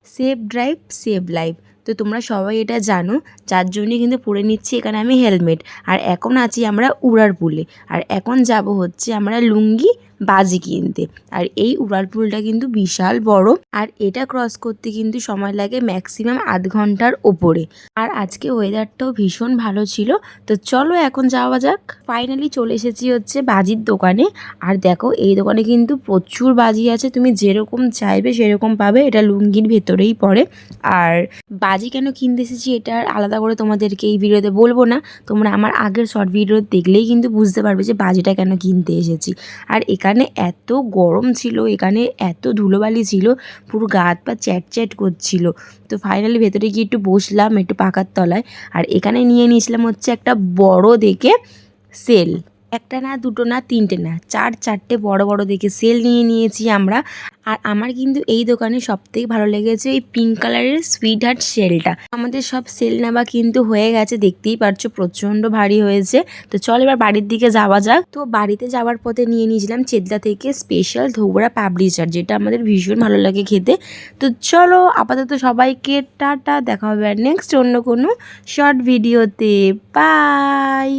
Safe drive save life. তো তোমরা সবাই এটা জানো, যার জন্যই কিন্তু পরে নিচ্ছি এখানে আমি হেলমেট। আর এখন আছি আমরা উড়ারপুলে, আর এখন যাব হচ্ছে আমরা লুঙ্গি বাজি কিনতে। আর এই উড়ারপুলটা কিন্তু বিশাল বড়, আর এটা ক্রস করতে কিন্তু সময় লাগে ম্যাক্সিমাম আধ ঘন্টার ওপরে। আর আজকে ওয়েদারটাও ভীষণ ভালো ছিল। তো চলো এখন যাওয়া যাক। ফাইনালি চলে এসেছি হচ্ছে বাজির দোকানে। আর দেখো এই দোকানে কিন্তু প্রচুর বাজি আছে, তুমি যেরকম চাইবে সেরকম পাবে। এটা লুঙ্গির ভেতরেই পড়ে। আর বাজি কেন কিনতে এসেছি এটা আর আলাদা করে তোমাদেরকে এই ভিডিওতে বলবো না, তোমরা আমার আগের শর্ট ভিডিও দেখলেই কিন্তু বুঝতে পারবে যে বাজিটা কেন কিনতে এসেছি। আর এখানে এত গরম ছিল, এখানে এত ধুলোবালি ছিল, পুরো গা হাত পা চ্যাট চ্যাট করছিল। তো ফাইনালি ভেতরে গিয়ে একটু বসলাম একটু পাখার তলায়। আর এখানে নিয়ে নিয়েছিলাম হচ্ছে একটা বড় দেখে সেল। একটা না, দুটো না, তিনটে না, চারটে বড় বড় দেখে সেল নিয়ে নিয়েছি আমরা। আর আমার কিন্তু এই দোকানে সবথেকে ভালো লেগেছে এই পিঙ্ক কালারের সুইট হার্ট সেলটা। আমাদের সব সেল নেওয়া কিন্তু হয়ে গেছে, দেখতেই পারছো প্রচণ্ড ভারী হয়েছে। তো চল এবার বাড়ির দিকে যাওয়া যাক। তো বাড়িতে যাওয়ার পথে নিয়ে নিয়েছিলাম চেদলা থেকে স্পেশাল ধোবড়া পাপড়ি চাট, যেটা আমাদের ভীষণ ভালো লাগে খেতে। তো চলো আপাতত সবাইকে টাটা, দেখা হবে আর নেক্সট অন্য কোনো শর্ট ভিডিওতে। বাই।